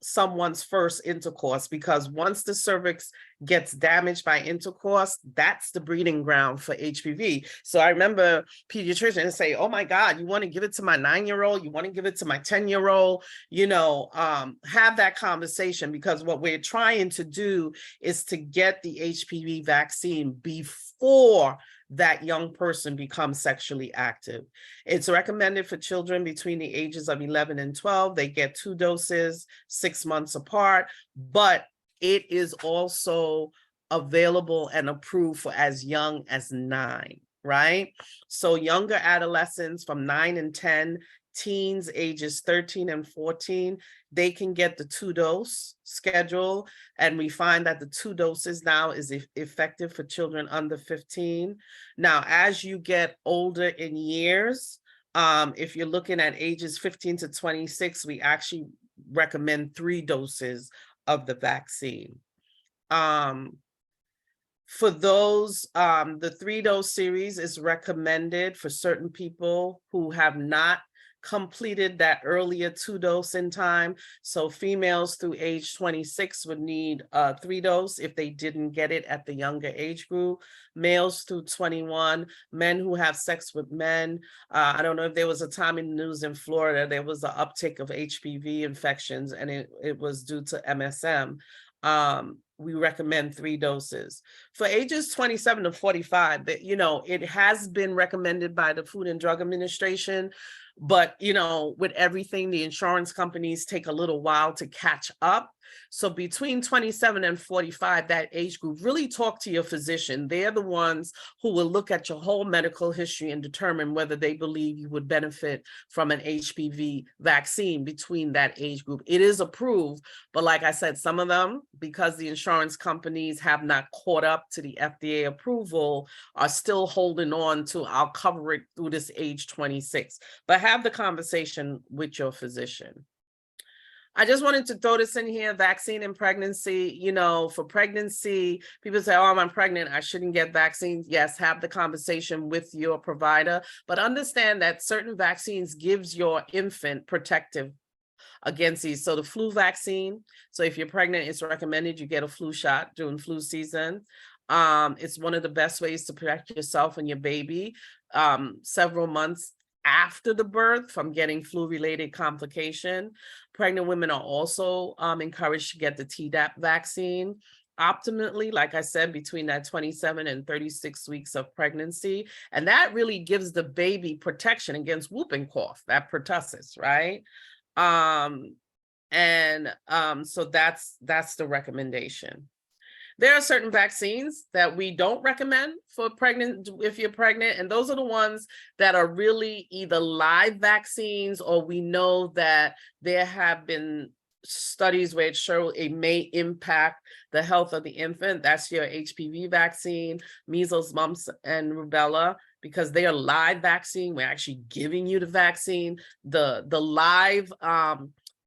someone's first intercourse, because once the cervix gets damaged by intercourse, that's the breeding ground for HPV. So I remember pediatricians say, oh my God, you want to give it to my 9-year-old? You want to give it to my 10-year-old? Have that conversation, because what we're trying to do is to get the HPV vaccine before that young person becomes sexually active. It's recommended for children between the ages of 11 and 12. They get 2 doses, 6 months apart, but it is also available and approved for as young as 9, right? So younger adolescents from 9 and 10 teens ages 13 and 14, they can get the 2-dose schedule. And we find that the 2 doses now is effective for children under 15. Now, as you get older in years, if you're looking at ages 15 to 26, we actually recommend 3 doses of the vaccine. For those, the 3-dose series is recommended for certain people who have not completed that earlier 2-dose in time. So females through age 26 would need 3-dose if they didn't get it at the younger age group. Males through 21, men who have sex with men. I don't know if there was a time in the news in Florida, there was an uptick of HPV infections, and it was due to MSM. We recommend 3 doses. For ages 27 to 45, that, you know, it has been recommended by the Food and Drug Administration, but, you know, with everything, the insurance companies take a little while to catch up. So between 27 and 45, that age group, really talk to your physician. They're the ones who will look at your whole medical history and determine whether they believe you would benefit from an HPV vaccine between that age group. It is approved, but like I said, some of them, because the insurance companies have not caught up to the FDA approval, are still holding on to, I'll cover it through this age 26. But have the conversation with your physician. I just wanted to throw this in here, vaccine and pregnancy. You know, for pregnancy, people say, oh, I'm pregnant, I shouldn't get vaccines. Yes, have the conversation with your provider, but understand that certain vaccines gives your infant protective against these. So the flu vaccine, so if you're pregnant, it's recommended you get a flu shot during flu season. It's one of the best ways to protect yourself and your baby several months after the birth from getting flu-related complication. Pregnant women are also encouraged to get the Tdap vaccine. Optimally, like I said, between that 27 and 36 weeks of pregnancy. And that really gives the baby protection against whooping cough, that pertussis, right? So that's the recommendation. There are certain vaccines that we don't recommend for pregnant, if you're pregnant, and those are the ones that are really either live vaccines, or we know that there have been studies where it shows it may impact the health of the infant. That's your HPV vaccine, measles, mumps, and rubella, because they are live vaccine. We're actually giving you the vaccine.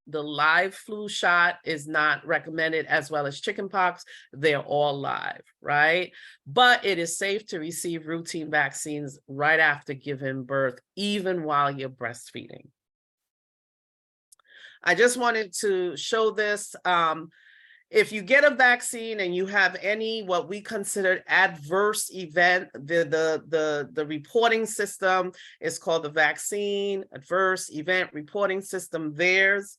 The live flu shot is not recommended, as well as chickenpox. They're all live, right? But it is safe to receive routine vaccines right after giving birth, even while you're breastfeeding. I just wanted to show this. If you get a vaccine and you have any what we consider adverse event, the reporting system is called the Vaccine Adverse Event Reporting System. There's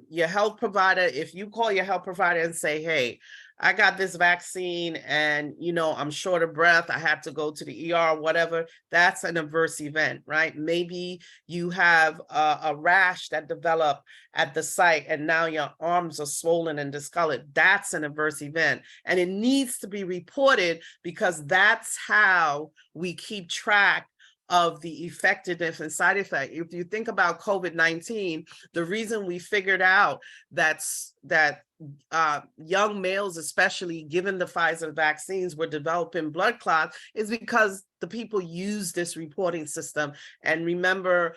your health provider. If you call your health provider and say, hey, I got this vaccine and, you know, I'm short of breath, I had to go to the ER, whatever, that's an adverse event, right? Maybe you have a rash that developed at the site and now your arms are swollen and discolored. That's an adverse event. And it needs to be reported, because that's how we keep track of the effectiveness and side effect. If you think about COVID-19, the reason we figured out that young males, especially given the Pfizer vaccines, were developing blood clots is because the people use this reporting system. And remember,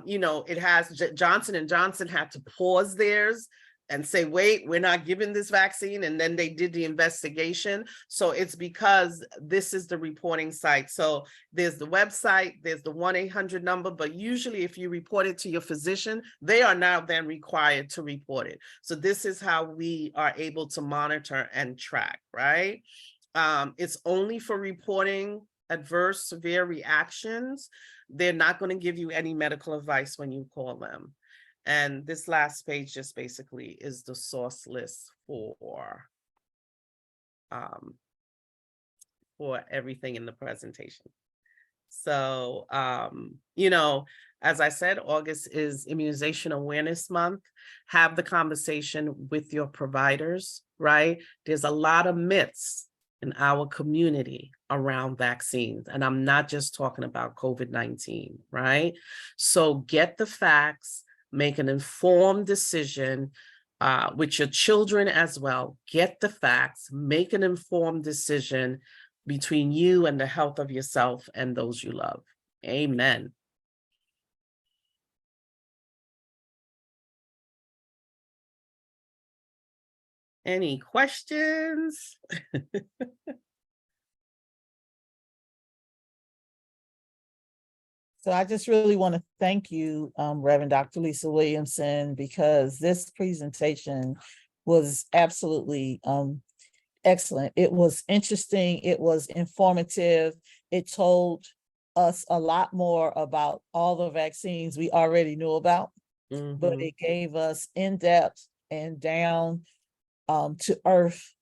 you know, it has Johnson & Johnson had to pause theirs and say, wait, we're not giving this vaccine. And then they did the investigation. So it's because this is the reporting site. So there's the website, there's the 1-800 number, but usually if you report it to your physician, they are now then required to report it. So this is how we are able to monitor and track, right? It's only for reporting adverse severe reactions. They're not going to give you any medical advice when you call them. And this last page just basically is the source list for everything in the presentation. So, you know, as I said, August is Immunization Awareness Month. Have the conversation with your providers, right? There's a lot of myths in our community around vaccines. And I'm not just talking about COVID-19, right? So get the facts, make an informed decision with your children as well. Get the facts, make an informed decision between you and the health of yourself and those you love. Amen. Any questions? So I just really want to thank you, Reverend Dr. Lisa Williamson, because this presentation was absolutely excellent. It was interesting. It was informative. It told us a lot more about all the vaccines we already knew about, but it gave us in-depth and down to earth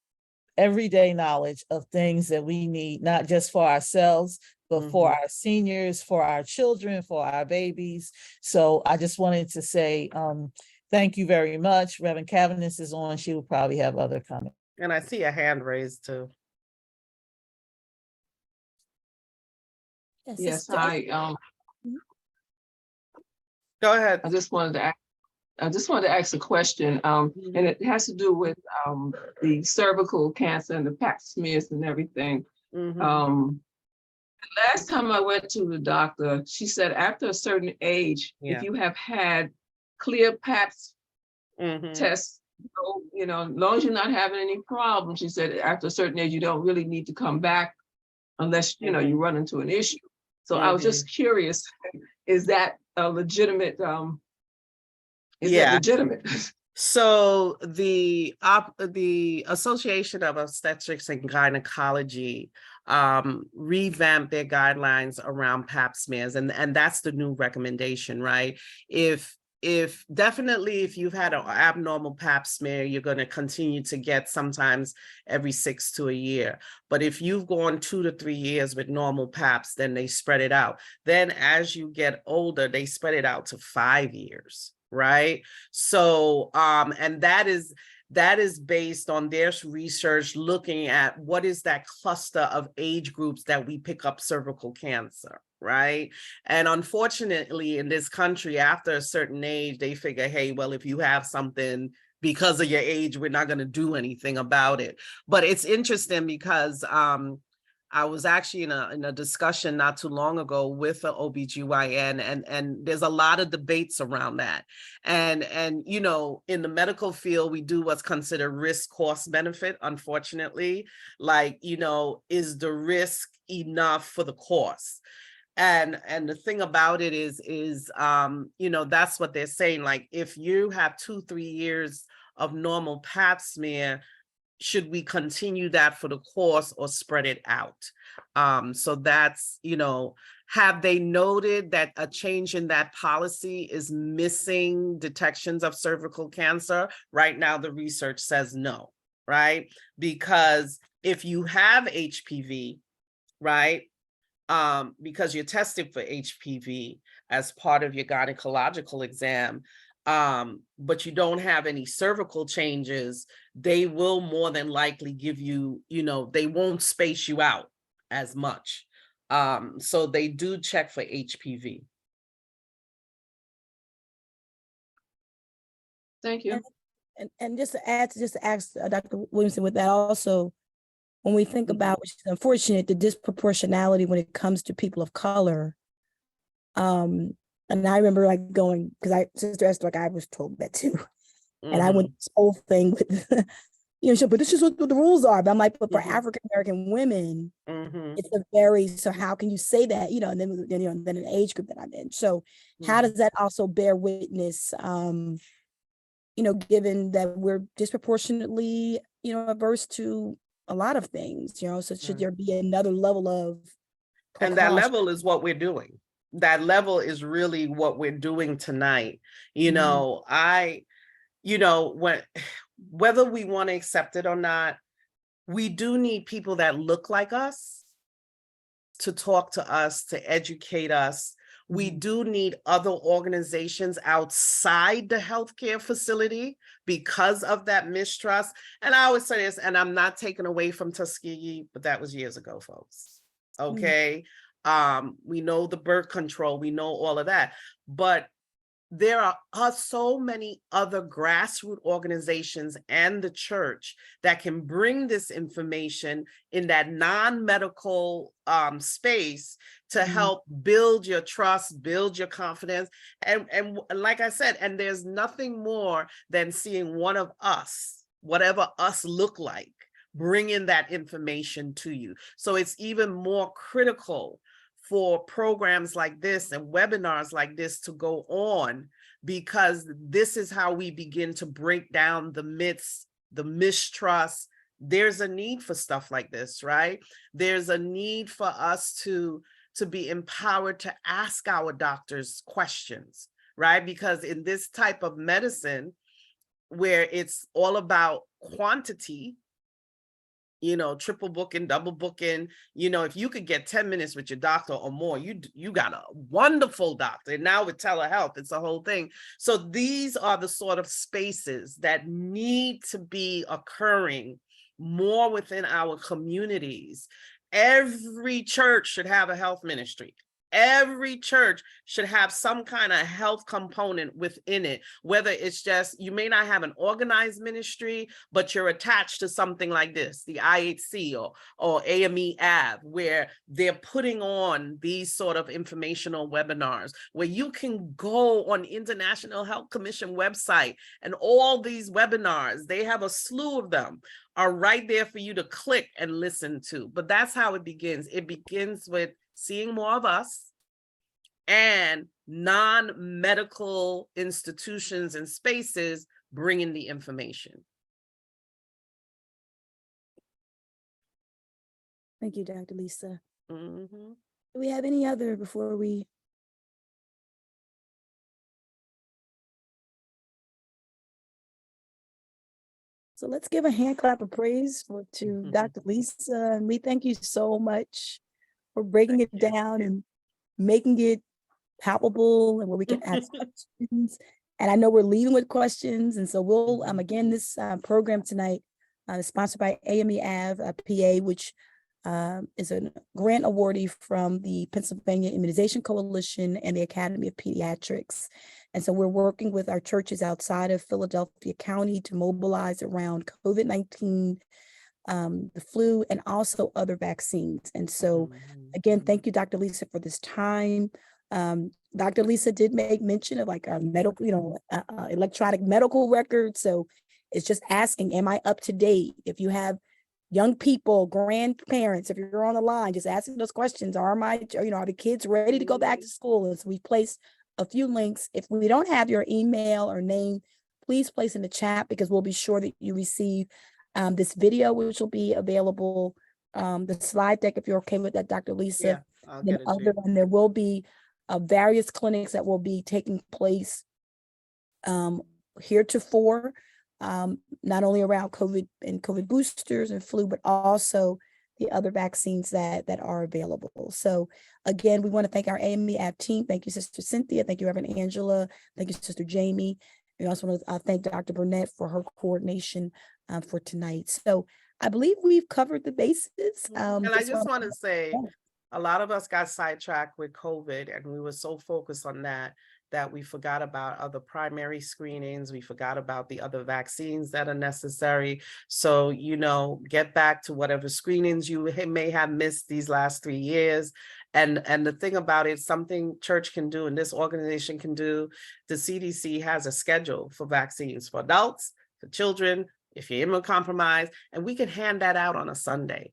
everyday knowledge of things that we need, not just for ourselves, but for our seniors, for our children, for our babies. So I just wanted to say thank you very much. Reverend Cavanis is on. She will probably have other comments. And I see a hand raised too. Yes, I Go ahead. I just wanted to ask a question, and it has to do with the cervical cancer and the pap smears and everything. Last time I went to the doctor, she said after a certain age, if you have had clear pap tests, you know, as long as you're not having any problems, she said after a certain age, you don't really need to come back unless, you know, you run into an issue. So I was just curious, is that a legitimate, is that legitimate? So the Association of Obstetrics and Gynecology revamped their guidelines around pap smears, and that's the new recommendation, right? If definitely if you've had an abnormal pap smear, you're going to continue to get sometimes every 6 to a year. But if you've gone 2 to 3 years with normal paps, then they spread it out. Then as you get older, they spread it out to 5 years, right? So and that is based on their research looking at what is that cluster of age groups that we pick up cervical cancer, right? And unfortunately in this country, after a certain age, they figure, hey, well, if you have something because of your age, we're not going to do anything about it. But it's interesting because I was actually in a discussion not too long ago with an OBGYN, and there's a lot of debates around that. And you know, in the medical field, we do what's considered risk cost benefit, unfortunately. Like, you know, is the risk enough for the cost? And the thing about it is you know, that's what they're saying. Like, if you have 2-3 years of normal pap smear, should we continue that for the course or spread it out? So that's, you know, have they noted that a change in that policy is missing detections of cervical cancer? Right now, the research says no, right? Because if you have HPV, right, because you're tested for HPV as part of your gynecological exam, but you don't have any cervical changes, they will more than likely give you, you know, they won't space you out as much. So they do check for HPV. Thank you. And just to ask Dr. Williamson with that also, when we think about, which is unfortunate, the disproportionality when it comes to people of color, and I remember like going, because Sister Esther, like I was told that too. And I went this whole thing with, you know, but this is what the rules are. But I'm like, but for African-American women, it's a very, so how can you say that, you know, and then, you know, then an age group that I'm in. So how does that also bear witness, you know, given that we're disproportionately, you know, averse to a lot of things, you know, so should there be another level of precaution? And that level is what we're doing. That level is really what we're doing tonight. You know, you know, whether we want to accept it or not, we do need people that look like us to talk to us, to educate us. We do need other organizations outside the healthcare facility because of that mistrust. And I always say this, and I'm not taking away from Tuskegee, but that was years ago, folks. Okay. We know the birth control, we know all of that, but there are so many other grassroots organizations and the church that can bring this information in that non-medical space to help build your trust, build your confidence. And like I said, and there's nothing more than seeing one of us, whatever us look like, bringing that information to you. So it's even more critical for programs like this and webinars like this to go on, because this is how we begin to break down the myths, the mistrust. There's a need for stuff like this, right? There's a need for us to be empowered to ask our doctors questions, right? Because in this type of medicine, where it's all about quantity, you know, triple booking, double booking, you know, if you could get 10 minutes with your doctor or more, you got a wonderful doctor. And now with telehealth, it's a whole thing. So these are the sort of spaces that need to be occurring more within our communities. Every church should have a health ministry. Every church should have some kind of health component within it, whether it's just, you may not have an organized ministry, but you're attached to something like this, the IHC or AME AV, where they're putting on these sort of informational webinars, where you can go on International Health Commission website, and all these webinars, they have a slew of them, are right there for you to click and listen to. But that's how it begins. It begins with seeing more of us and non-medical institutions and spaces bringing the information. Thank you, Dr. Lisa. Mm-hmm. Do we have any other before we? So let's give a hand clap of praise to Dr. Lisa. And we thank you so much for breaking it down and making it palpable and where we can ask questions. And I know we're leading with questions. And so we'll, again, this program tonight is sponsored by AME AV, PA, which is a grant awardee from the Pennsylvania Immunization Coalition and the Academy of Pediatrics. And so we're working with our churches outside of Philadelphia County to mobilize around COVID-19, the flu, and also other vaccines. And so, again, thank you, Dr. Lisa, for this time. Dr. Lisa did make mention of like our medical, electronic medical records. So it's just asking, am I up to date? If you have young people, grandparents, if you're on the line, just asking those questions. Are the kids ready to go back to school? And so we placed a few links. If we don't have your email or name, please place in the chat, because we'll be sure that you receive this video, which will be available, the slide deck, if you're okay with that, Dr. Lisa. Yeah, and there will be various clinics that will be taking place heretofore, not only around COVID and COVID boosters and flu, but also the other vaccines that are available. So again, we want to thank our AME App team. Thank you, Sister Cynthia. Thank you, Reverend Angela. Thank you, Sister Jamie. We also want to thank Dr. Burnett for her coordination for tonight. So I believe we've covered the bases. And I just want to say, a lot of us got sidetracked with COVID, and we were so focused on that we forgot about other primary screenings. We forgot about the other vaccines that are necessary. So, get back to whatever screenings you may have missed these last 3 years. And the thing about it, something church can do and this organization can do, the CDC has a schedule for vaccines for adults, for children, if you're immunocompromised, and we can hand that out on a Sunday,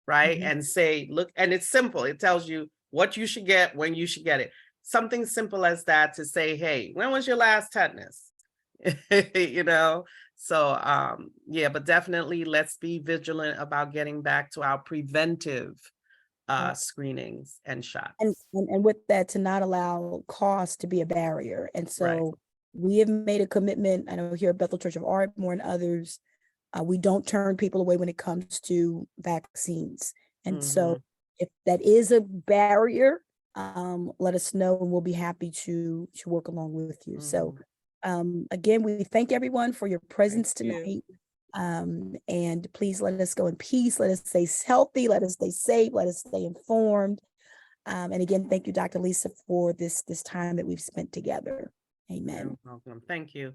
right? And say, look, and it's simple. It tells you what you should get, when you should get it. Something simple as that, to say, hey, when was your last tetanus? So but definitely let's be vigilant about getting back to our preventive screenings and shots. And with that, to not allow cost to be a barrier. And so we have made a commitment, I know here at Bethel Church of Ardmore and others, we don't turn people away when it comes to vaccines. And so if that is a barrier, let us know, and we'll be happy to work along with you. So again, we thank everyone for your presence tonight. And please let us go in peace. Let us stay healthy. Let us stay safe. Let us stay informed. And again, thank you, Dr. Lisa, for this time that we've spent together. Amen. You're welcome. Thank you.